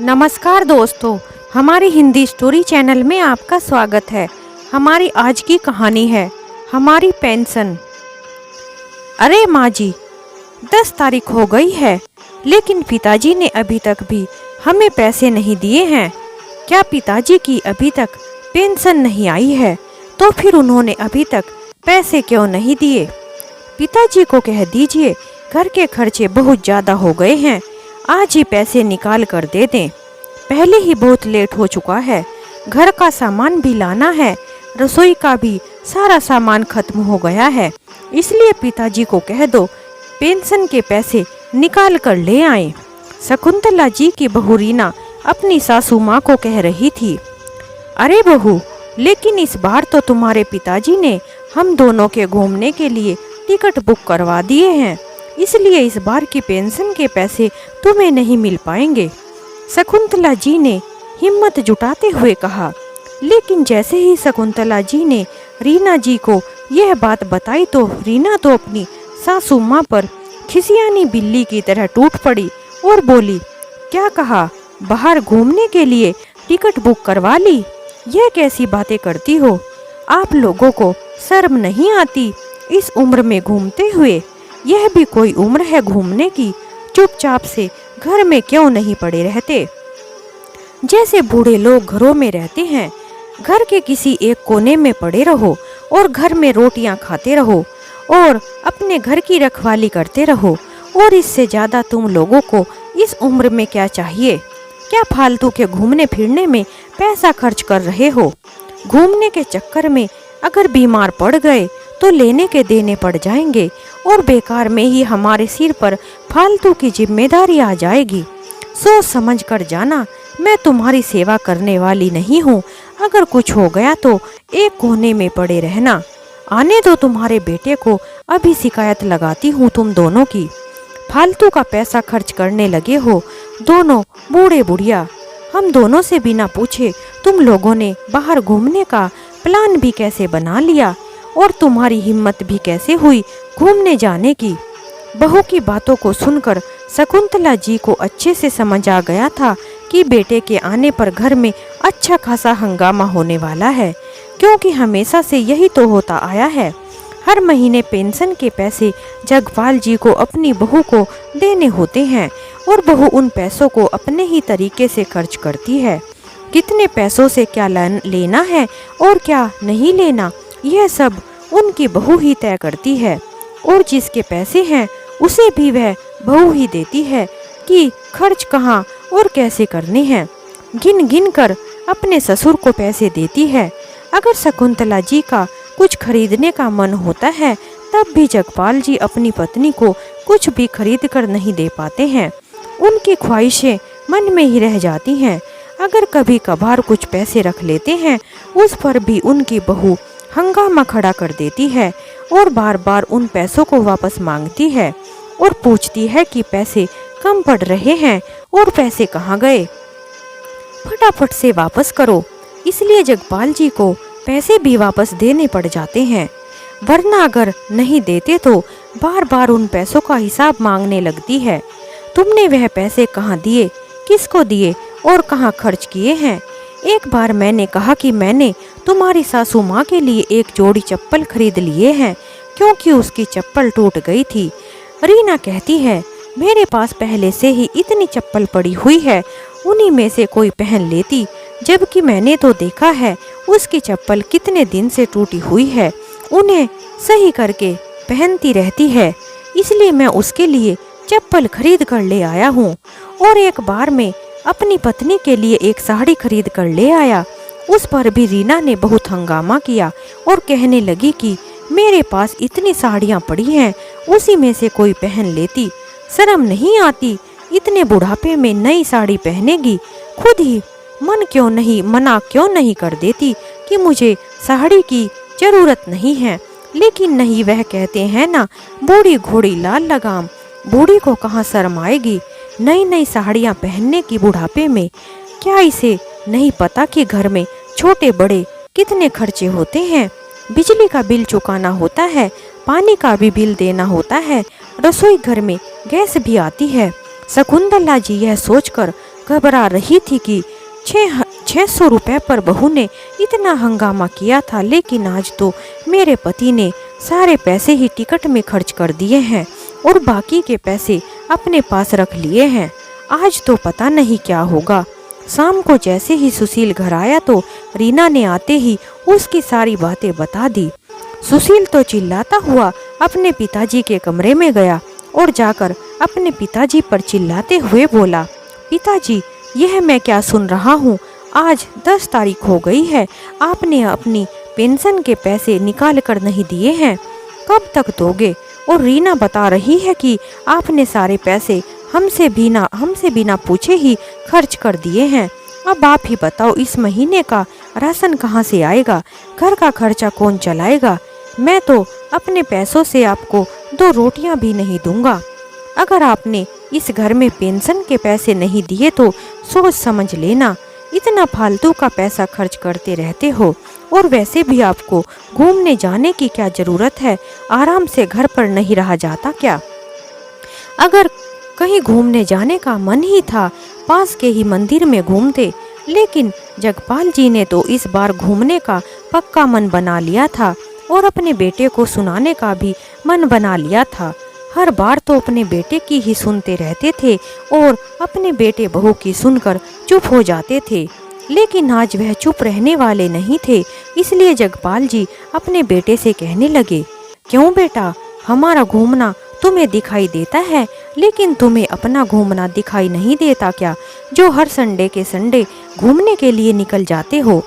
नमस्कार दोस्तों, हमारी हिंदी स्टोरी चैनल में आपका स्वागत है। हमारी आज की कहानी है हमारी पेंशन। अरे माँ जी, 10 तारीख हो गई है, लेकिन पिताजी ने अभी तक भी हमें पैसे नहीं दिए हैं। क्या पिताजी की अभी तक पेंशन नहीं आई है? तो फिर उन्होंने अभी तक पैसे क्यों नहीं दिए? पिताजी को कह दीजिए, घर के खर्चे बहुत ज़्यादा हो गए हैं, आज ही पैसे निकाल कर दे दें। पहले ही बहुत लेट हो चुका है, घर का सामान भी लाना है, रसोई का भी सारा सामान खत्म हो गया है, इसलिए पिताजी को कह दो पेंशन के पैसे निकाल कर ले आए। शकुंतला जी की बहू रीना अपनी सासू माँ को कह रही थी, अरे बहू, लेकिन इस बार तो तुम्हारे पिताजी ने हम दोनों के घूमने के लिए टिकट बुक करवा दिए हैं, इसलिए इस बार की पेंशन के पैसे तुम्हें नहीं मिल पाएंगे। शकुंतला जी ने हिम्मत जुटाते हुए कहा। लेकिन जैसे ही शकुंतला जी ने रीना जी को यह बात बताई तो रीना तो अपनी सासू माँ पर खिसियानी बिल्ली की तरह टूट पड़ी और बोली, क्या कहा? बाहर घूमने के लिए टिकट बुक करवा ली? यह कैसी बातें करती हो? आप लोगों को शर्म नहीं आती? इस उम्र में घूमते हुए, यह भी कोई उम्र है घूमने की? चुपचाप से घर में क्यों नहीं पड़े रहते? जैसे बूढ़े लोग घरों में रहते हैं, घर के किसी एक कोने में पड़े रहो और घर में रोटियां खाते रहो और अपने घर की रखवाली करते रहो। और इससे ज़्यादा तुम लोगों को इस उम्र में क्या चाहिए? क्या फालतू के घूमने फिरने में पैसा खर्च कर रहे हो? घूमने के चक्कर में अगर बीमार पड़ गए तो लेने के देने पड़ जाएंगे और बेकार में ही हमारे सिर पर फालतू की जिम्मेदारी आ जाएगी। सोच समझ कर जाना, मैं तुम्हारी सेवा करने वाली नहीं हूँ। अगर कुछ हो गया तो एक कोने में पड़े रहना। आने दो तुम्हारे बेटे को, अभी शिकायत लगाती हूँ तुम दोनों की। फालतू का पैसा खर्च करने लगे हो दोनों बूढ़े बुढ़िया। हम दोनों से बिना पूछे तुम लोगों ने बाहर घूमने का प्लान भी कैसे बना लिया और तुम्हारी हिम्मत भी कैसे हुई घूमने जाने की? बहू की बातों को सुनकर शकुंतला जी को अच्छे से समझ आ गया था कि बेटे के आने पर घर में अच्छा खासा हंगामा होने वाला है, क्योंकि हमेशा से यही तो होता आया है। हर महीने पेंशन के पैसे जगपाल जी को अपनी बहू को देने होते हैं और बहू उन पैसों को अपने ही तरीके से खर्च करती है। कितने पैसों से क्या लेना है और क्या नहीं लेना, यह सब उनकी बहू ही तय करती है और जिसके पैसे हैं उसे भी वह बहू ही देती है कि खर्च कहाँ और कैसे करने हैं। गिन गिन कर अपने ससुर को पैसे देती है। अगर शकुंतला जी का कुछ खरीदने का मन होता है तब भी जगपाल जी अपनी पत्नी को कुछ भी खरीद कर नहीं दे पाते हैं। उनकी ख्वाहिशें मन में ही रह जाती हैं। अगर कभी कभार कुछ पैसे रख लेते हैं, उस पर भी उनकी बहू हंगामा खड़ा कर देती है और बार बार उन पैसों को वापस मांगती है और पूछती है कि पैसे कम पड़ रहे हैं और पैसे कहाँ गए, फटाफट से वापस करो। इसलिए जगपाल जी को पैसे भी वापस देने पड़ जाते हैं, वरना अगर नहीं देते तो बार बार उन पैसों का हिसाब मांगने लगती है। तुमने वह पैसे कहाँ दिए, किसको दिए और कहाँ खर्च किए हैं? एक बार मैंने कहा कि मैंने तुम्हारी सासू माँ के लिए एक जोड़ी चप्पल खरीद लिए हैं, क्योंकि उसकी चप्पल टूट गई थी। रीना कहती है, मेरे पास पहले से ही इतनी चप्पल पड़ी हुई है, उन्हीं में से कोई पहन लेती, जबकि मैंने तो देखा है उसकी चप्पल कितने दिन से टूटी हुई है, उन्हें सही करके पहनती रहती है, इसलिए मैं उसके लिए चप्पल खरीद कर ले आया हूँ। और एक बार में अपनी पत्नी के लिए एक साड़ी खरीद कर ले आया। उस पर भी रीना ने बहुत हंगामा किया और कहने लगी कि मेरे पास इतनी साड़ियाँ पड़ी हैं, उसी में से कोई पहन लेती, शर्म नहीं आती? इतने बुढ़ापे में नई साड़ी पहनेगी? खुद ही मना क्यों नहीं कर देती कि मुझे साड़ी की जरूरत नहीं है? लेकिन नहीं, वह कहते हैं ना, बूढ़ी घोड़ी लाल लगाम, बूढ़ी को कहाँ शर्म आएगी नई नई साड़ियाँ पहनने की बुढ़ापे में? क्या इसे नहीं पता कि घर में छोटे बड़े कितने खर्चे होते हैं? बिजली का बिल चुकाना होता है, पानी का भी बिल देना होता है, रसोई घर में गैस भी आती है। शकुंतला जी यह सोचकर घबरा रही थी कि 600 रुपये पर बहू ने इतना हंगामा किया था, लेकिन आज तो मेरे पति ने सारे पैसे ही टिकट में खर्च कर दिए हैं और बाकी के पैसे अपने पास रख लिए हैं। आज तो पता नहीं क्या होगा। शाम को जैसे ही सुशील घर आया तो रीना ने आते ही उसकी सारी बातें बता दी। सुशील तो चिल्लाता हुआ अपने पिताजी के कमरे में गया और जाकर अपने पिताजी पर चिल्लाते हुए बोला, पिताजी, यह मैं क्या सुन रहा हूँ? आज 10 तारीख हो गई है, आपने अपनी पेंशन के पैसे निकाल कर नहीं दिए हैं, कब तक दोगे? और रीना बता रही है कि आपने सारे पैसे हमसे बिना पूछे ही खर्च कर दिए हैं। अब आप ही बताओ, इस महीने का राशन कहाँ से आएगा? घर का खर्चा कौन चलाएगा? मैं तो अपने पैसों से आपको 2 रोटियां भी नहीं दूंगा। अगर आपने इस घर में पेंशन के पैसे नहीं दिए तो सोच समझ लेना। इतना फालतू का पैसा खर्च करते रहते हो, और वैसे भी आपको घूमने जाने की क्या जरूरत है? आराम से घर पर नहीं रहा जाता क्या? अगर कहीं घूमने जाने का मन ही था, पास के ही मंदिर में घूमते। लेकिन जगपाल जी ने तो इस बार घूमने का पक्का मन बना लिया था और अपने बेटे को सुनाने का भी मन बना लिया था। हर बार तो अपने बेटे की ही सुनते रहते थे और अपने बेटे बहू की सुनकर चुप हो जाते थे, लेकिन आज वह चुप रहने वाले नहीं थे। इसलिए जगपाल जी अपने बेटे से कहने लगे, क्यों बेटा, हमारा घूमना तुम्हें दिखाई देता है, लेकिन तुम्हें अपना घूमना दिखाई नहीं देता क्या, जो हर संडे के संडे घूमने के लिए निकल जाते हो?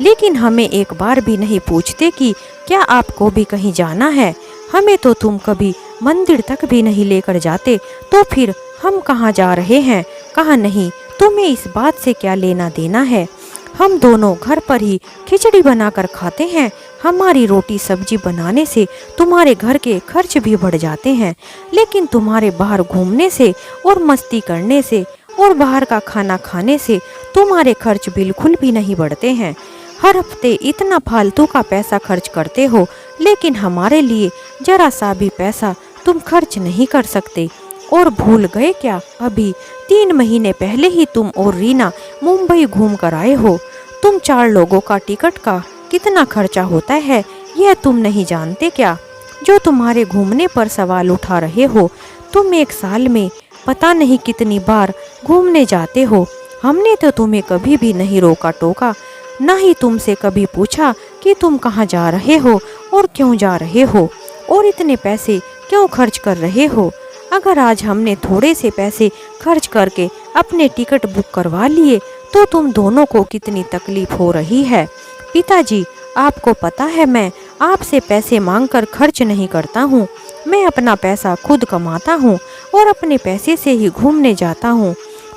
लेकिन हमें एक बार भी नहीं पूछते कि क्या आपको भी कहीं जाना है? हमें तो तुम कभी मंदिर तक भी नहीं लेकर जाते, तो फिर हम कहाँ जा रहे हैं, कहाँ नहीं, तुम्हें इस बात से क्या लेना देना है? हम दोनों घर पर ही खिचड़ी बनाकर खाते हैं। हमारी रोटी सब्जी बनाने से तुम्हारे घर के खर्च भी बढ़ जाते हैं, लेकिन तुम्हारे बाहर घूमने से और मस्ती करने से और बाहर का खाना खाने से तुम्हारे खर्च बिल्कुल भी नहीं बढ़ते हैं। हर हफ्ते इतना फालतू का पैसा खर्च करते हो, लेकिन हमारे लिए जरा सा भी पैसा तुम खर्च नहीं कर सकते। और भूल गए क्या, अभी 3 महीने पहले ही तुम और रीना मुंबई घूम कर आए हो। तुम 4 लोगों का टिकट का कितना खर्चा होता है, यह तुम नहीं जानते क्या? जो तुम्हारे घूमने पर सवाल उठा रहे हो, तुम एक साल में पता नहीं कितनी बार घूमने जाते हो। हमने तो तुम्हें कभी भी नहीं रोका टोका, ना ही तुमसे कभी पूछा कि तुम कहाँ जा रहे हो और क्यों जा रहे हो और इतने पैसे क्यों खर्च कर रहे हो। अगर आज हमने थोड़े से पैसे खर्च करके अपने टिकट बुक करवा लिए तो तुम दोनों को कितनी तकलीफ हो रही है। पिताजी, आपको पता है मैं आपसे पैसे मांगकर खर्च नहीं करता हूँ। मैं अपना पैसा खुद कमाता हूँ और अपने पैसे से ही घूमने जाता हूँ।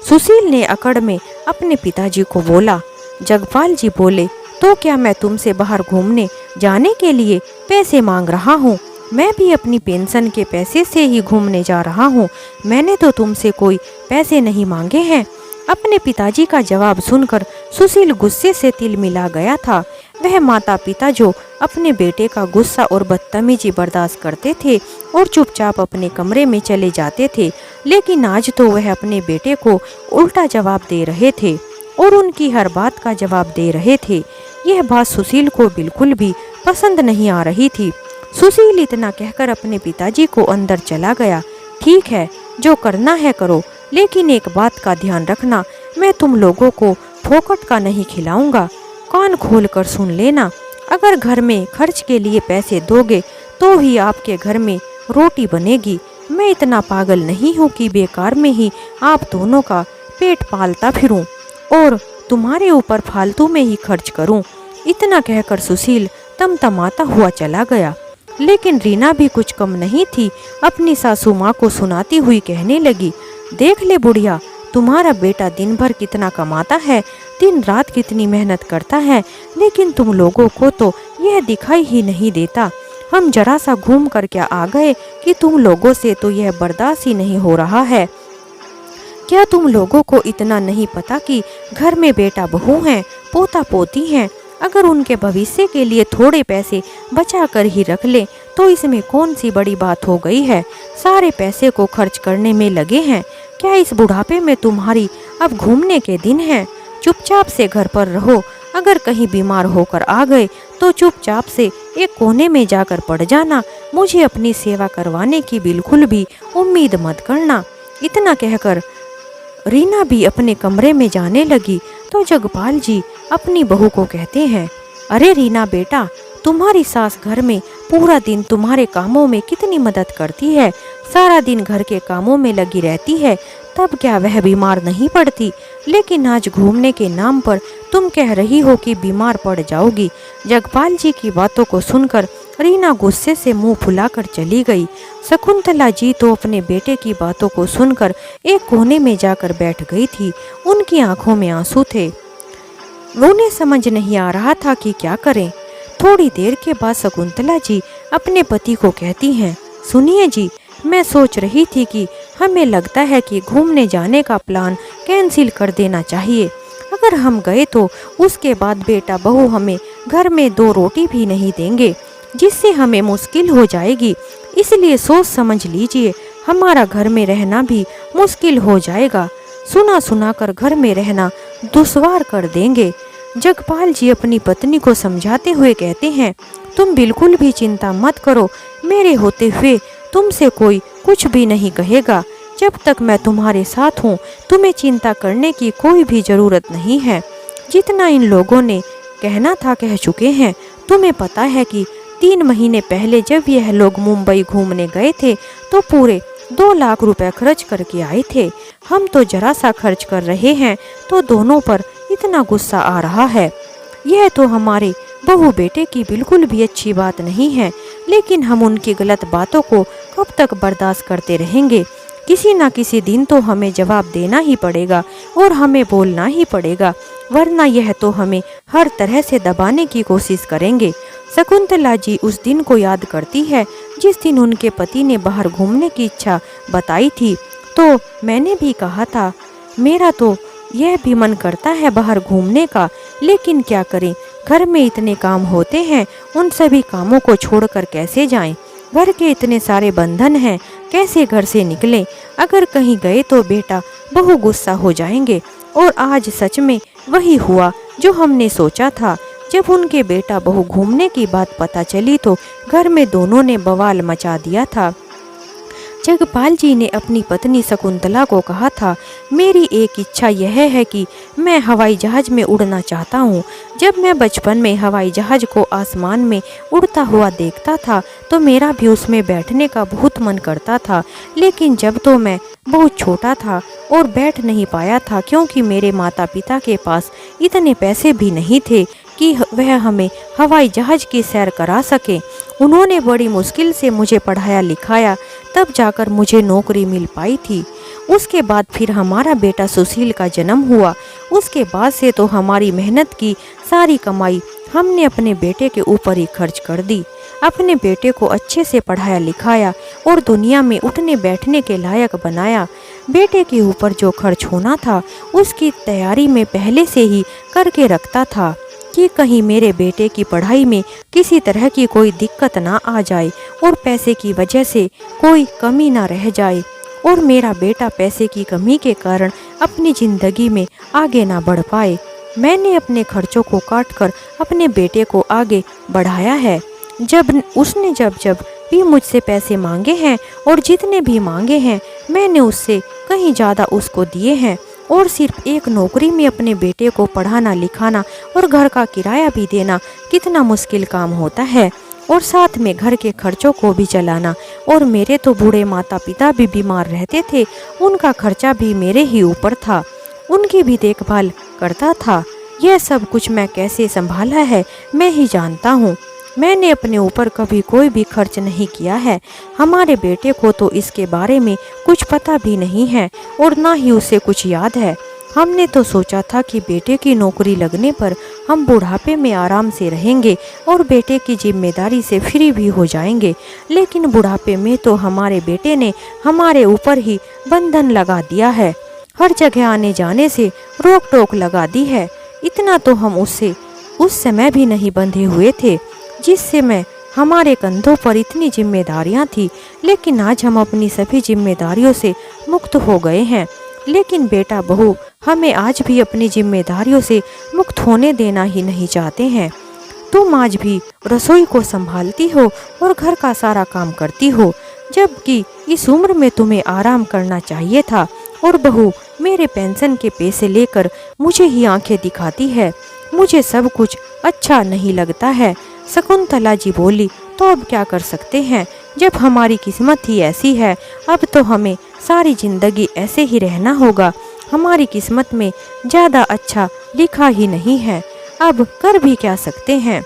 सुशील ने अकड़ में अपने पिताजी को बोला। जगपाल जी बोले, तो क्या मैं तुमसे बाहर घूमने जाने के लिए पैसे मांग रहा हूँ? मैं भी अपनी पेंशन के पैसे से ही घूमने जा रहा हूँ। मैंने तो तुमसे कोई पैसे नहीं मांगे हैं। अपने पिताजी का जवाब सुनकर सुशील गुस्से से तिलमिला गया था। वह माता पिता जो अपने बेटे का गुस्सा और बदतमीजी बर्दाश्त करते थे और चुपचाप अपने कमरे में चले जाते थे, लेकिन आज तो वह अपने बेटे को उल्टा जवाब दे रहे थे और उनकी हर बात का जवाब दे रहे थे। यह बात सुशील को बिल्कुल भी पसंद नहीं आ रही थी। सुशील इतना कहकर अपने पिताजी को अंदर चला गया। ठीक है, जो करना है करो, लेकिन एक बात का ध्यान रखना, मैं तुम लोगों को फोकट का नहीं खिलाऊंगा। कान खोल कर सुन लेना, अगर घर में खर्च के लिए पैसे दोगे तो ही आपके घर में रोटी बनेगी। मैं इतना पागल नहीं हूँ कि बेकार में ही आप दोनों का पेट पालता फिरूं और तुम्हारे ऊपर फालतू में ही खर्च करूं। इतना कहकर सुशील तमतमाता हुआ चला गया। लेकिन रीना भी कुछ कम नहीं थी। अपनी सासू माँ को सुनाती हुई कहने लगी, देख ले बुढ़िया, तुम्हारा बेटा दिन भर कितना कमाता है, दिन रात कितनी मेहनत करता है, लेकिन तुम लोगों को तो यह दिखाई ही नहीं देता। हम जरा सा घूम कर क्या आ गए कि तुम लोगों से तो यह बर्दाश्त ही नहीं हो रहा है। क्या तुम लोगों को इतना नहीं पता कि घर में बेटा बहू हैं, पोता पोती हैं, अगर उनके भविष्य के लिए थोड़े पैसे बचा कर ही रख ले तो इसमें कौन सी बड़ी बात हो गई है। सारे पैसे को खर्च करने में लगे हैं, क्या इस बुढ़ापे में तुम्हारी अब घूमने के दिन हैं? चुपचाप से घर पर रहो। अगर कहीं बीमार होकर आ गए तो चुपचाप से एक कोने में जाकर पड़ जाना। मुझे अपनी सेवा करवाने की बिल्कुल भी उम्मीद मत करना। इतना कहकर रीना भी अपने कमरे में जाने लगी तो जगपाल जी अपनी बहू को कहते हैं, अरे रीना बेटा, तुम्हारी सास घर में पूरा दिन तुम्हारे कामों में कितनी मदद करती है, सारा दिन घर के कामों में लगी रहती है, तब क्या वह बीमार नहीं पड़ती? लेकिन आज घूमने के नाम पर तुम कह रही हो कि बीमार पड़ जाओगी। जगपाल जी की बातों को सुनकर रीना गुस्से से मुंह फुलाकर चली गई। शकुंतला जी तो अपने बेटे की बातों को सुनकर एक कोने में जाकर बैठ गई थी। उनकी आंखों में आंसू थे। उन्हें समझ नहीं आ रहा था कि क्या करें। थोड़ी देर के बाद शकुंतला जी अपने पति को कहती हैं, सुनिए जी, मैं सोच रही थी कि हमें लगता है कि घूमने जाने का प्लान कैंसिल कर देना चाहिए। अगर हम गए तो उसके बाद बेटा बहू हमें घर में 2 रोटी भी नहीं देंगे, जिससे हमें मुश्किल हो जाएगी। इसलिए सोच समझ लीजिए, हमारा घर में रहना भी मुश्किल हो जाएगा। सुना सुना कर घर में रहना दुश्वार कर देंगे। जगपाल जी अपनी पत्नी को समझाते हुए कहते हैं, तुम बिल्कुल भी चिंता मत करो, मेरे होते हुए तुमसे कोई कुछ भी नहीं कहेगा। जब तक मैं तुम्हारे साथ हूँ, तुम्हें चिंता करने की कोई भी जरूरत नहीं है। जितना इन लोगों ने कहना था कह चुके हैं। तुम्हें पता है कि 3 महीने पहले जब यह लोग मुंबई घूमने गए थे तो पूरे 2 लाख रुपए खर्च करके आए थे। हम तो जरा सा खर्च कर रहे हैं तो दोनों पर इतना गुस्सा आ रहा है। यह तो हमारे बहू बेटे की बिल्कुल भी अच्छी बात नहीं है, लेकिन हम उनकी गलत बातों को कब तक बर्दाश्त करते रहेंगे? किसी ना किसी दिन तो हमें जवाब देना ही पड़ेगा और हमें बोलना ही पड़ेगा, वरना यह तो हमें हर तरह से दबाने की कोशिश करेंगे। शकुंतला जी उस दिन को याद करती है जिस दिन उनके पति ने बाहर घूमने की इच्छा बताई थी। तो मैंने भी कहा था, मेरा तो यह भी मन करता है बाहर घूमने का, लेकिन क्या करें, घर में इतने काम होते हैं, उन सभी कामों को छोड़कर कैसे जाएं? घर के इतने सारे बंधन हैं, कैसे घर से निकलें? अगर कहीं गए तो बेटा बहू गुस्सा हो जाएंगे। और आज सच में वही हुआ जो हमने सोचा था। जब उनके बेटा बहू घूमने की बात पता चली तो घर में दोनों ने बवाल मचा दिया था। जगपाल जी ने अपनी पत्नी शकुंतला को कहा था, मेरी एक इच्छा यह है कि मैं हवाई जहाज में उड़ना चाहता हूँ। जब मैं बचपन में हवाई जहाज को आसमान में उड़ता हुआ देखता था तो मेरा भी उसमें बैठने का बहुत मन करता था, लेकिन जब तो मैं बहुत छोटा था और बैठ नहीं पाया था, क्योंकि मेरे माता पिता के पास इतने पैसे भी नहीं थे कि वह हमें हवाई जहाज की सैर करा सके। उन्होंने बड़ी मुश्किल से मुझे पढ़ाया लिखाया, तब जाकर मुझे नौकरी मिल पाई थी। उसके बाद फिर हमारा बेटा सुशील का जन्म हुआ। उसके बाद से तो हमारी मेहनत की सारी कमाई हमने अपने बेटे के ऊपर ही खर्च कर दी। अपने बेटे को अच्छे से पढ़ाया लिखाया और दुनिया में उठने बैठने के लायक बनाया। बेटे के ऊपर जो खर्च होना था उसकी तैयारी में पहले से ही करके रखता था कि कहीं मेरे बेटे की पढ़ाई में किसी तरह की कोई दिक्कत ना आ जाए और पैसे की वजह से कोई कमी ना रह जाए और मेरा बेटा पैसे की कमी के कारण अपनी ज़िंदगी में आगे ना बढ़ पाए। मैंने अपने खर्चों को काटकर अपने बेटे को आगे बढ़ाया है। जब भी मुझसे पैसे मांगे हैं और जितने भी मांगे हैं मैंने उससे कहीं ज़्यादा उसको दिए हैं। और सिर्फ एक नौकरी में अपने बेटे को पढ़ाना लिखाना और घर का किराया भी देना कितना मुश्किल काम होता है, और साथ में घर के खर्चों को भी चलाना। और मेरे तो बूढ़े माता पिता भी बीमार रहते थे, उनका खर्चा भी मेरे ही ऊपर था, उनकी भी देखभाल करता था। यह सब कुछ मैं कैसे संभाला है मैं ही जानता हूँ। मैंने अपने ऊपर कभी कोई भी खर्च नहीं किया है। हमारे बेटे को तो इसके बारे में कुछ पता भी नहीं है और ना ही उसे कुछ याद है। हमने तो सोचा था कि बेटे की नौकरी लगने पर हम बुढ़ापे में आराम से रहेंगे और बेटे की जिम्मेदारी से फ्री भी हो जाएंगे, लेकिन बुढ़ापे में तो हमारे बेटे ने हमारे ऊपर ही बंधन लगा दिया है। हर जगह आने जाने से रोक टोक लगा दी है। इतना तो हम उससे उस समय भी नहीं बंधे हुए थे जिससे मैं हमारे कंधों पर इतनी जिम्मेदारियां थी, लेकिन आज हम अपनी सभी जिम्मेदारियों से मुक्त हो गए हैं। लेकिन बेटा बहू हमें आज भी अपनी जिम्मेदारियों से मुक्त होने देना ही नहीं चाहते हैं। तुम आज भी रसोई को संभालती हो और घर का सारा काम करती हो, जबकि इस उम्र में तुम्हें आराम करना चाहिए था। और बहू मेरे पेंशन के पैसे लेकर मुझे ही आंखें दिखाती है। मुझे सब कुछ अच्छा नहीं लगता है। शकुंतला जी बोली, तो अब क्या कर सकते हैं, जब हमारी किस्मत ही ऐसी है, अब तो हमें सारी जिंदगी ऐसे ही रहना होगा। हमारी किस्मत में ज़्यादा अच्छा लिखा ही नहीं है, अब कर भी क्या सकते हैं।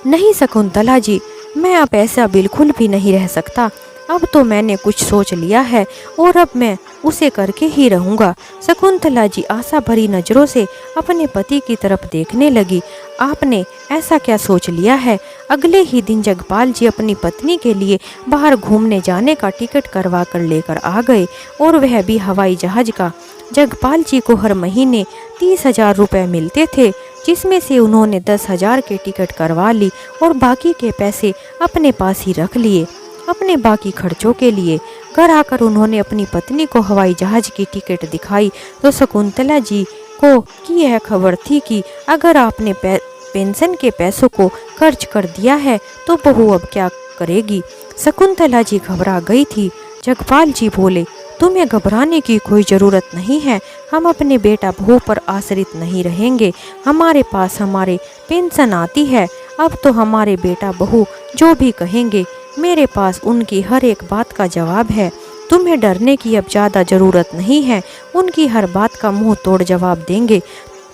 नहीं शकुंतला जी, मैं अब ऐसा बिल्कुल भी नहीं रह सकता। अब तो मैंने कुछ सोच लिया है और अब मैं उसे करके ही रहूँगा। शकुंतला जी आशा भरी नज़रों से अपने पति की तरफ देखने लगी। आपने ऐसा क्या सोच लिया है? अगले ही दिन जगपाल जी अपनी पत्नी के लिए बाहर घूमने जाने का टिकट करवा कर लेकर आ गए, और वह भी हवाई जहाज का। जगपाल जी को हर महीने 30,000 रुपये मिलते थे, जिसमें से उन्होंने 10,000 के टिकट करवा ली और बाकी के पैसे अपने पास ही रख लिए अपने बाकी खर्चों के लिए। घर आकर उन्होंने अपनी पत्नी को हवाई जहाज की टिकट दिखाई तो शकुंतला जी को की यह खबर थी कि अगर आपने पेंशन के पैसों को खर्च कर दिया है तो बहू अब क्या करेगी। शकुंतला जी घबरा गई थी। जगपाल जी बोले, तुम्हें घबराने की कोई ज़रूरत नहीं है। हम अपने बेटा बहू पर आश्रित नहीं रहेंगे। हमारे पास हमारे पेंशन आती है। अब तो हमारे बेटा बहू जो भी कहेंगे, मेरे पास उनकी हर एक बात का जवाब है। तुम्हें डरने की अब ज़्यादा ज़रूरत नहीं है। उनकी हर बात का मुंह तोड़ जवाब देंगे।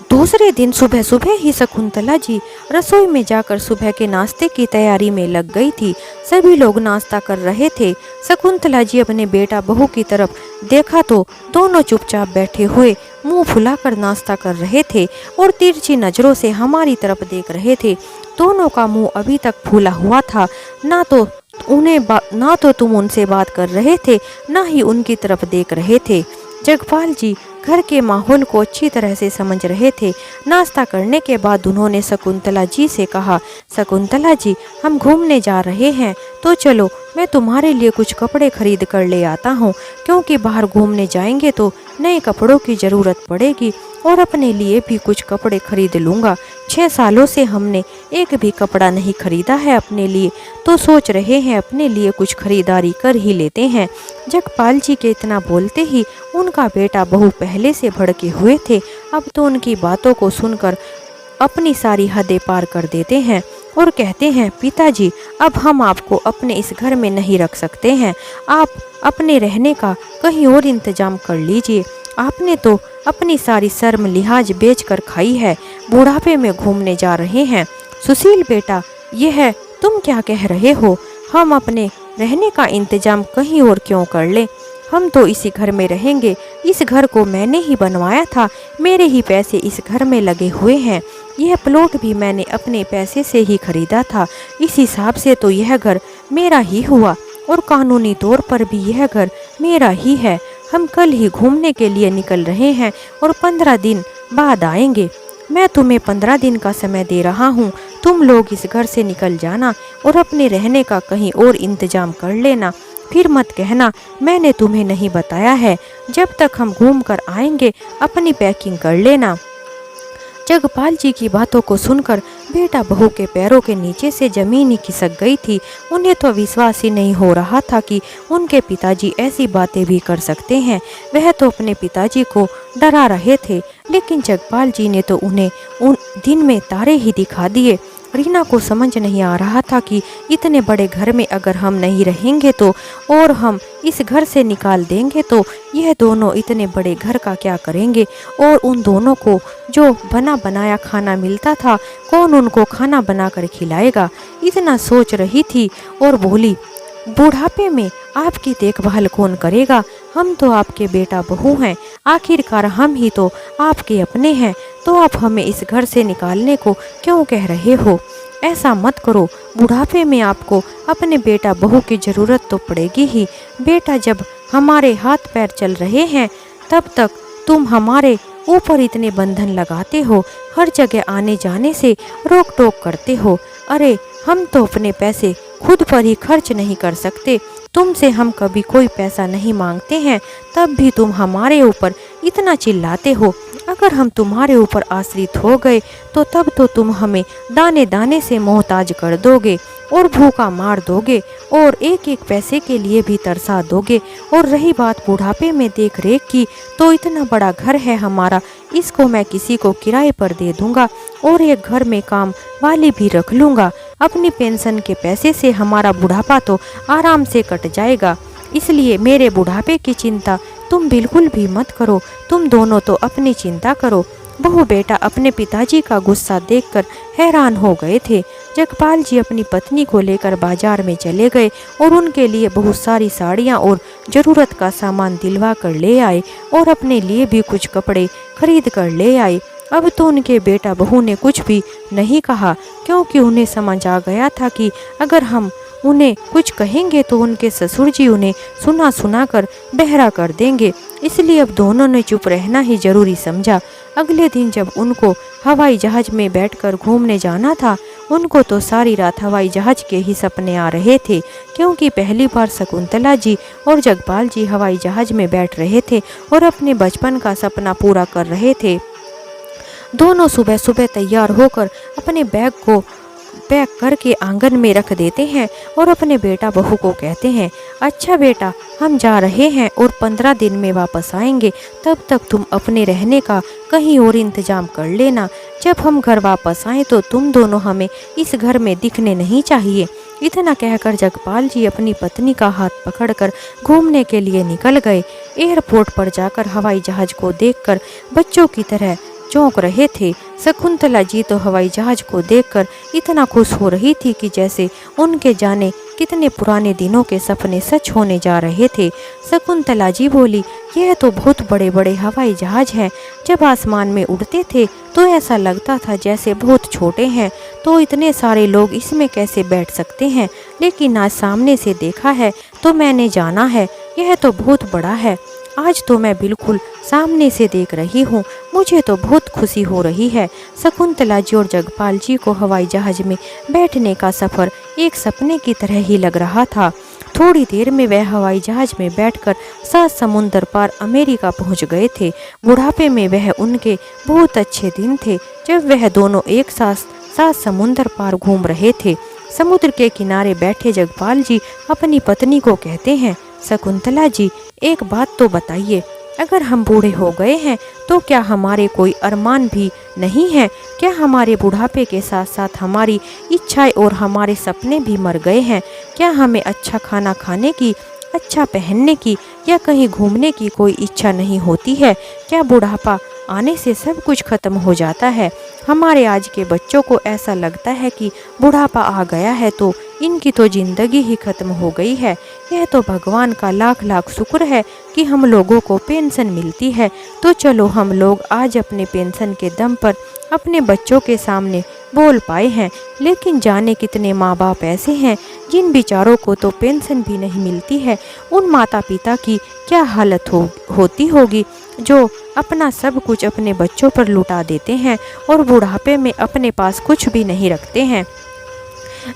दूसरे दिन सुबह सुबह ही शकुंतला जी रसोई में जाकर सुबह के नाश्ते की तैयारी में लग गई थी। सभी लोग नाश्ता कर रहे थे। शकुंतला जी अपने बेटा बहू की तरफ देखा तो दोनों चुपचाप बैठे हुए मुंह फुलाकर नाश्ता कर रहे थे और तिरछी नज़रों से हमारी तरफ देख रहे थे। दोनों का मुंह अभी तक फूला हुआ था। ना तो तुम उनसे बात कर रहे थे, ना ही उनकी तरफ देख रहे थे। जगपाल जी घर के माहौल को अच्छी तरह से समझ रहे थे। नाश्ता करने के बाद उन्होंने शकुंतला जी से कहा, शकुंतला जी हम घूमने जा रहे हैं, तो चलो मैं तुम्हारे लिए कुछ कपड़े खरीद कर ले आता हूँ, क्योंकि बाहर घूमने जाएंगे तो नए कपड़ों की ज़रूरत पड़ेगी और अपने लिए भी कुछ कपड़े खरीद लूँगा। 6 सालों से हमने एक भी कपड़ा नहीं खरीदा है अपने लिए, तो सोच रहे हैं अपने लिए कुछ खरीदारी कर ही लेते हैं। जगपाल जी के इतना बोलते ही उनका बेटा बहू पहले से भड़के हुए थे। अब तो उनकी बातों को सुनकर अपनी सारी हदें पार कर देते हैं और कहते हैं, पिताजी अब हम आपको अपने इस घर में नहीं रख सकते हैं। आप अपने रहने का कहीं और इंतजाम कर लीजिए। आपने तो अपनी सारी शर्म लिहाज बेचकर खाई है। बुढ़ापे में घूमने जा रहे हैं। सुशील बेटा, यह तुम क्या कह रहे हो? हम अपने रहने का इंतजाम कहीं और क्यों कर लें? हम तो इसी घर में रहेंगे। इस घर को मैंने ही बनवाया था। मेरे ही पैसे इस घर में लगे हुए हैं। यह प्लॉट भी मैंने अपने पैसे से ही खरीदा था। इस हिसाब से तो यह घर मेरा ही हुआ और कानूनी तौर पर भी यह घर मेरा ही है। हम कल ही घूमने के लिए निकल रहे हैं और 15 दिन बाद आएंगे। मैं तुम्हें 15 दिन का समय दे रहा हूँ। तुम लोग इस घर से निकल जाना और अपने रहने का कहीं और इंतजाम कर लेना। फिर मत कहना मैंने तुम्हें नहीं बताया है। जब तक हम घूम कर आएंगे अपनी पैकिंग कर लेना। जगपाल जी की बातों को सुनकर बेटा बहू के पैरों के नीचे से जमीन ही खिसक गई थी। उन्हें तो विश्वास ही नहीं हो रहा था कि उनके पिताजी ऐसी बातें भी कर सकते हैं। वह तो अपने पिताजी को डरा रहे थे, लेकिन जगपाल जी ने तो उन्हें उन दिन में तारे ही दिखा दिए। रीना को समझ नहीं आ रहा था कि इतने बड़े घर में अगर हम नहीं रहेंगे तो और हम इस घर से निकाल देंगे तो यह दोनों इतने बड़े घर का क्या करेंगे, और उन दोनों को जो बना बनाया खाना मिलता था कौन उनको खाना बनाकर खिलाएगा। इतना सोच रही थी और बोली, बुढ़ापे में आपकी देखभाल कौन करेगा? हम तो आपके बेटा बहू हैं। आखिरकार हम ही तो आपके अपने हैं। तो आप हमें इस घर से निकालने को क्यों कह रहे हो? ऐसा मत करो। बुढ़ापे में आपको अपने बेटा बहू की ज़रूरत तो पड़ेगी ही। बेटा जब हमारे हाथ पैर चल रहे हैं तब तक तुम हमारे ऊपर इतने बंधन लगाते हो, हर जगह आने जाने से रोक टोक करते हो। अरे हम तो अपने पैसे खुद पर ही खर्च नहीं कर सकते, तुमसे हम कभी कोई पैसा नहीं मांगते हैं, तब भी तुम हमारे ऊपर इतना चिल्लाते हो। अगर हम तुम्हारे ऊपर आश्रित हो गए तो तब तो तुम हमें दाने दाने से मोहताज कर दोगे और भूखा मार दोगे और एक एक पैसे के लिए भी तरसा दोगे। और रही बात बुढ़ापे में देख रेख की, तो इतना बड़ा घर है हमारा, इसको मैं किसी को किराए पर दे दूंगा और एक घर में काम वाली भी रख लूँगा। अपनी पेंशन के पैसे से हमारा बुढ़ापा तो आराम से कट जाएगा, इसलिए मेरे बुढ़ापे की चिंता तुम बिल्कुल भी मत करो। तुम दोनों तो अपनी चिंता करो। बहू बेटा अपने पिताजी का गुस्सा देखकर हैरान हो गए थे। जगपाल जी अपनी पत्नी को लेकर बाजार में चले गए और उनके लिए बहुत सारी साड़ियाँ और ज़रूरत का सामान दिलवा कर ले आए और अपने लिए भी कुछ कपड़े खरीद कर ले आए। अब तो उनके बेटा बहू ने कुछ भी नहीं कहा, क्योंकि उन्हें समझ आ गया था कि अगर हम उन्हें कुछ कहेंगे तो उनके ससुर जी उन्हें सुना सुना कर बहरा कर देंगे। इसलिए अब दोनों ने चुप रहना ही जरूरी समझा। अगले दिन जब उनको हवाई जहाज में बैठकर घूमने जाना था, उनको तो सारी रात हवाई जहाज के ही सपने आ रहे थे, क्योंकि पहली बार शकुंतला जी और जगपाल जी हवाई जहाज में बैठ रहे थे और अपने बचपन का सपना पूरा कर रहे थे। दोनों सुबह सुबह तैयार होकर अपने बैग को पैक करके आंगन में रख देते हैं और अपने बेटा बहू को कहते हैं, अच्छा बेटा हम जा रहे हैं और 15 दिन में वापस आएंगे, तब तक तुम अपने रहने का कहीं और इंतजाम कर लेना। जब हम घर वापस आएँ तो तुम दोनों हमें इस घर में दिखने नहीं चाहिए। इतना कहकर जगपाल जी अपनी पत्नी का हाथ पकड़कर घूमने के लिए निकल गए। एयरपोर्ट पर जाकर हवाई जहाज को देखकर बच्चों की तरह चौंक रहे थे। शकुंतला जी तो हवाई जहाज को देखकर इतना खुश हो रही थी कि जैसे उनके जाने कितने पुराने दिनों के सपने सच होने जा रहे थे। शकुंतला जी बोली, यह तो बहुत बड़े बड़े हवाई जहाज हैं। जब आसमान में उड़ते थे तो ऐसा लगता था जैसे बहुत छोटे हैं, तो इतने सारे लोग इसमें कैसे बैठ सकते हैं। लेकिन आज सामने से देखा है तो मैंने जाना है, यह तो बहुत बड़ा है। आज तो मैं बिल्कुल सामने से देख रही हूँ, मुझे तो बहुत खुशी हो रही है। शकुंतला जी और जगपाल जी को हवाई जहाज में बैठने का सफ़र एक सपने की तरह ही लग रहा था। थोड़ी देर में वह हवाई जहाज में बैठकर 7 समुंदर पार अमेरिका पहुंच गए थे। बुढ़ापे में वह उनके बहुत अच्छे दिन थे, जब वह दोनों एक साथ 7 समुंदर पार घूम रहे थे। समुद्र के किनारे बैठे जगपाल जी अपनी पत्नी को कहते हैं, शकुंतला जी एक बात तो बताइए, अगर हम बूढ़े हो गए हैं तो क्या हमारे कोई अरमान भी नहीं है? क्या हमारे बुढ़ापे के साथ साथ हमारी इच्छाएं और हमारे सपने भी मर गए हैं? क्या हमें अच्छा खाना खाने की, अच्छा पहनने की या कहीं घूमने की कोई इच्छा नहीं होती है? क्या बुढ़ापा आने से सब कुछ खत्म हो जाता है? हमारे आज के बच्चों को ऐसा लगता है कि बुढ़ापा आ गया है तो इनकी तो जिंदगी ही खत्म हो गई है। यह तो भगवान का लाख लाख शुक्र है कि हम लोगों को पेंशन मिलती है। तो चलो हम लोग आज अपने पेंशन के दम पर अपने बच्चों के सामने बोल पाए हैं। लेकिन जाने कितने माँ बाप ऐसे हैं जिन बेचारों को तो पेंशन भी नहीं मिलती है। उन माता पिता की क्या हालत होती होगी जो अपना सब कुछ अपने बच्चों पर लुटा देते हैं और बुढ़ापे में अपने पास कुछ भी नहीं रखते हैं।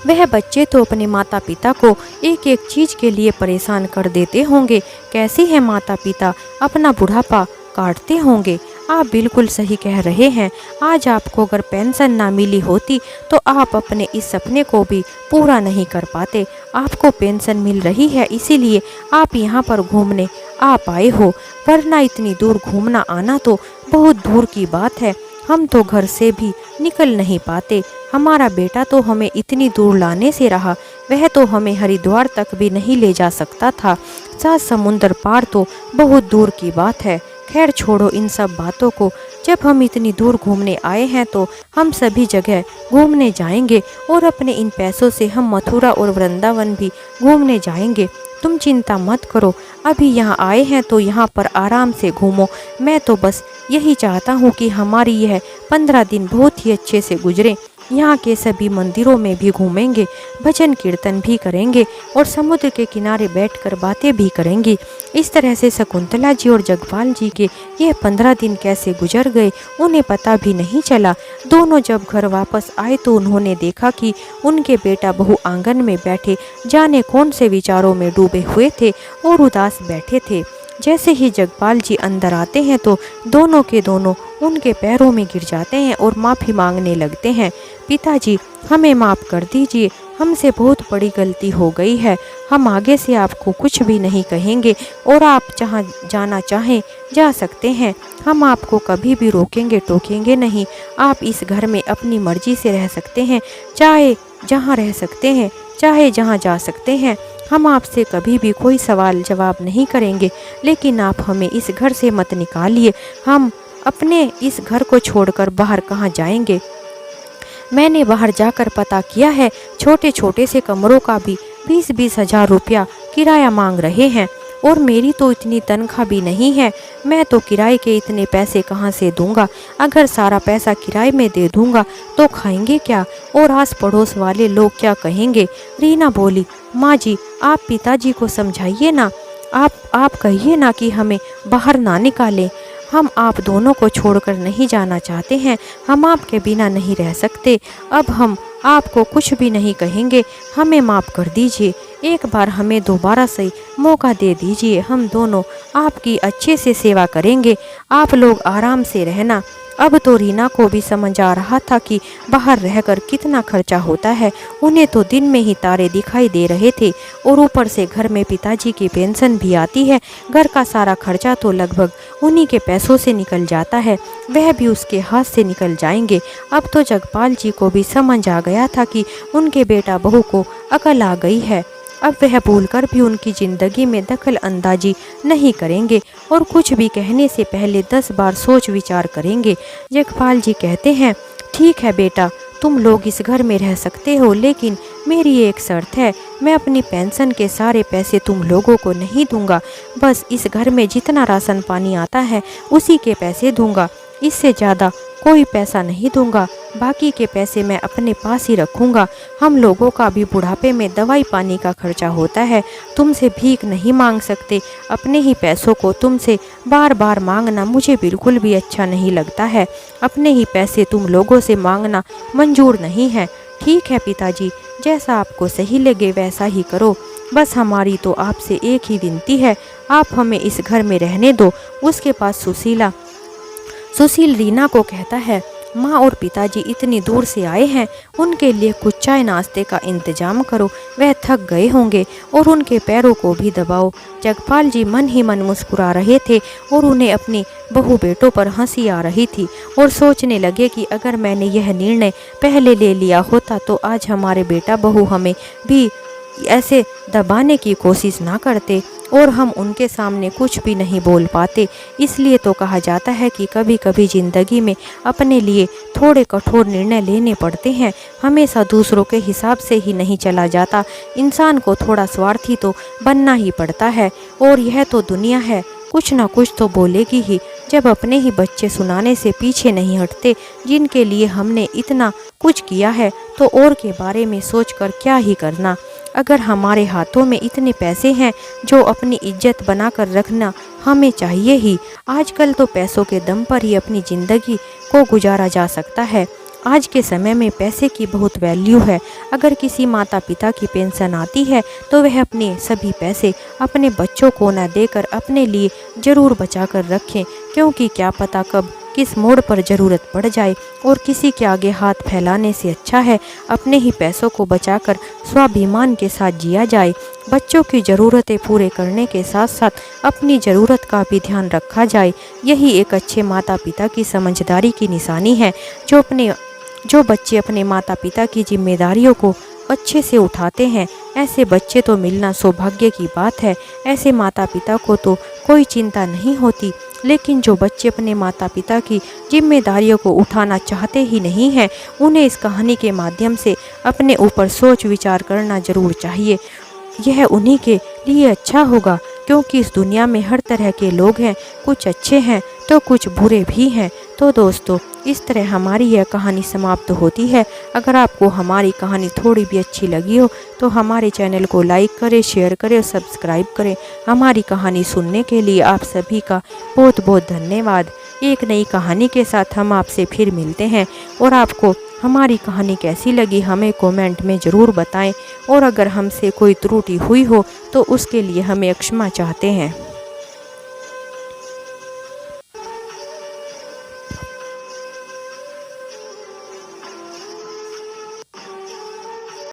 वह बच्चे तो अपने माता पिता को एक एक चीज़ के लिए परेशान कर देते होंगे। कैसे है माता पिता अपना बुढ़ापा काटते होंगे। आप बिल्कुल सही कह रहे हैं। आज आपको अगर पेंशन ना मिली होती तो आप अपने इस सपने को भी पूरा नहीं कर पाते। आपको पेंशन मिल रही है इसीलिए आप यहाँ पर घूमने आ पाए हो, वरना इतनी दूर घूमना आना तो बहुत दूर की बात है। हम तो घर से भी निकल नहीं पाते। हमारा बेटा तो हमें इतनी दूर लाने से रहा, वह तो हमें हरिद्वार तक भी नहीं ले जा सकता था। 7 समुंदर पार तो बहुत दूर की बात है। खैर छोड़ो इन सब बातों को। जब हम इतनी दूर घूमने आए हैं तो हम सभी जगह घूमने जाएंगे और अपने इन पैसों से हम मथुरा और वृंदावन भी घूमने जाएंगे। तुम चिंता मत करो, अभी यहाँ आए हैं तो यहाँ पर आराम से घूमो। मैं तो बस यही चाहता हूँ कि हमारी यह 15 दिन बहुत ही अच्छे से गुजरे। यहाँ के सभी मंदिरों में भी घूमेंगे, भजन कीर्तन भी करेंगे और समुद्र के किनारे बैठकर बातें भी करेंगे। इस तरह से शकुंतला जी और जगपाल जी के यह 15 दिन कैसे गुजर गए उन्हें पता भी नहीं चला। दोनों जब घर वापस आए तो उन्होंने देखा कि उनके बेटा बहू आंगन में बैठे जाने कौन से विचारों में डूबे हुए थे और उदास बैठे थे। जैसे ही जगपाल जी अंदर आते हैं तो दोनों के दोनों उनके पैरों में गिर जाते हैं और माफ़ी मांगने लगते हैं। पिताजी, हमें माफ़ कर दीजिए, हमसे बहुत बड़ी गलती हो गई है। हम आगे से आपको कुछ भी नहीं कहेंगे और आप जहाँ जाना चाहें जा सकते हैं। हम आपको कभी भी रोकेंगे टोकेंगे नहीं। आप इस घर में अपनी मर्जी से रह सकते हैं, चाहे जहाँ रह सकते हैं, चाहे जहाँ जा सकते हैं। हम आपसे कभी भी कोई सवाल जवाब नहीं करेंगे, लेकिन आप हमें इस घर से मत निकालिए। हम अपने इस घर को छोड़कर बाहर कहाँ जाएंगे? मैंने बाहर जाकर पता किया है, छोटे छोटे से कमरों का भी 20-20 हजार रुपया किराया मांग रहे हैं और मेरी तो इतनी तनख्वाह भी नहीं है। मैं तो किराए के इतने पैसे कहाँ से दूंगा? अगर सारा पैसा किराए में दे दूंगा तो खाएंगे क्या और आस पड़ोस वाले लोग क्या कहेंगे? रीना बोली, माँ जी, आप पिताजी को समझाइए ना, आप कहिए ना कि हमें बाहर ना निकालें। हम आप दोनों को छोड़कर नहीं जाना चाहते हैं, हम आपके बिना नहीं रह सकते। अब हम आपको कुछ भी नहीं कहेंगे, हमें माफ़ कर दीजिए। एक बार हमें दोबारा से मौका दे दीजिए, हम दोनों आपकी अच्छे से सेवा करेंगे। आप लोग आराम से रहना। अब तो रीना को भी समझ आ रहा था कि बाहर रहकर कितना खर्चा होता है। उन्हें तो दिन में ही तारे दिखाई दे रहे थे और ऊपर से घर में पिताजी की पेंशन भी आती है। घर का सारा खर्चा तो लगभग उन्हीं के पैसों से निकल जाता है, वह भी उसके हाथ से निकल जाएंगे। अब तो जगपाल जी को भी समझ आ गया था कि उनके बेटा बहू को अकल आ गई है। अब वह भूलकर भी उनकी ज़िंदगी में दखल अंदाजी नहीं करेंगे और कुछ भी कहने से पहले 10 बार सोच विचार करेंगे। जगपाल जी कहते हैं, ठीक है बेटा, तुम लोग इस घर में रह सकते हो, लेकिन मेरी एक शर्त है। मैं अपनी पेंशन के सारे पैसे तुम लोगों को नहीं दूंगा, बस इस घर में जितना राशन पानी आता है उसी के पैसे दूंगा, इससे ज़्यादा कोई पैसा नहीं दूंगा। बाकी के पैसे मैं अपने पास ही रखूंगा। हम लोगों का भी बुढ़ापे में दवाई पानी का खर्चा होता है, तुमसे भीख नहीं मांग सकते। अपने ही पैसों को तुमसे बार बार मांगना मुझे बिल्कुल भी अच्छा नहीं लगता है। अपने ही पैसे तुम लोगों से मांगना मंजूर नहीं है। ठीक है पिताजी, जैसा आपको सही लगे वैसा ही करो। बस हमारी तो आपसे एक ही विनती है, आप हमें इस घर में रहने दो। उसके पास सुशील रीना को कहता है, माँ और पिताजी इतनी दूर से आए हैं, उनके लिए कुछ चाय नाश्ते का इंतजाम करो, वह थक गए होंगे, और उनके पैरों को भी दबाओ। जगपाल जी मन ही मन मुस्कुरा रहे थे और उन्हें अपनी बहू बेटों पर हंसी आ रही थी और सोचने लगे कि अगर मैंने यह निर्णय पहले ले लिया होता तो आज हमारे बेटा बहू हमें भी ऐसे दबाने की कोशिश ना करते और हम उनके सामने कुछ भी नहीं बोल पाते। इसलिए तो कहा जाता है कि कभी कभी ज़िंदगी में अपने लिए थोड़े कठोर निर्णय लेने पड़ते हैं। हमेशा दूसरों के हिसाब से ही नहीं चला जाता, इंसान को थोड़ा स्वार्थी तो बनना ही पड़ता है। और यह तो दुनिया है, कुछ ना कुछ तो बोलेगी ही। जब अपने ही बच्चे सुनाने से पीछे नहीं हटते, जिनके लिए हमने इतना कुछ किया है, तो और के बारे में सोचकर क्या ही करना। अगर हमारे हाथों में इतने पैसे हैं जो अपनी इज्जत बनाकर रखना हमें चाहिए ही। आजकल तो पैसों के दम पर ही अपनी ज़िंदगी को गुजारा जा सकता है। आज के समय में पैसे की बहुत वैल्यू है। अगर किसी माता पिता की पेंशन आती है तो वह अपने सभी पैसे अपने बच्चों को न देकर अपने लिए ज़रूर बचा कर रखें, क्योंकि क्या पता कब किस मोड़ पर ज़रूरत पड़ जाए। और किसी के आगे हाथ फैलाने से अच्छा है अपने ही पैसों को बचाकर स्वाभिमान के साथ जिया जाए। बच्चों की ज़रूरतें पूरे करने के साथ साथ अपनी ज़रूरत का भी ध्यान रखा जाए। यही एक अच्छे माता पिता की समझदारी की निशानी है। जो बच्चे अपने माता पिता की जिम्मेदारियों को अच्छे से उठाते हैं, ऐसे बच्चे तो मिलना सौभाग्य की बात है। ऐसे माता पिता को तो कोई चिंता नहीं होती। लेकिन जो बच्चे अपने माता पिता की जिम्मेदारियों को उठाना चाहते ही नहीं हैं, उन्हें इस कहानी के माध्यम से अपने ऊपर सोच विचार करना ज़रूर चाहिए। यह उन्हीं के लिए अच्छा होगा, क्योंकि इस दुनिया में हर तरह के लोग हैं, कुछ अच्छे हैं तो कुछ बुरे भी हैं। तो दोस्तों इस तरह हमारी यह कहानी समाप्त होती है। अगर आपको हमारी कहानी थोड़ी भी अच्छी लगी हो तो हमारे चैनल को लाइक करें, शेयर करें और सब्सक्राइब करें। हमारी कहानी सुनने के लिए आप सभी का बहुत बहुत धन्यवाद। एक नई कहानी के साथ हम आपसे फिर मिलते हैं और आपको हमारी कहानी कैसी लगी हमें कमेंट में ज़रूर बताएं और अगर हमसे कोई त्रुटि हुई हो तो उसके लिए हमें क्षमा चाहते हैं।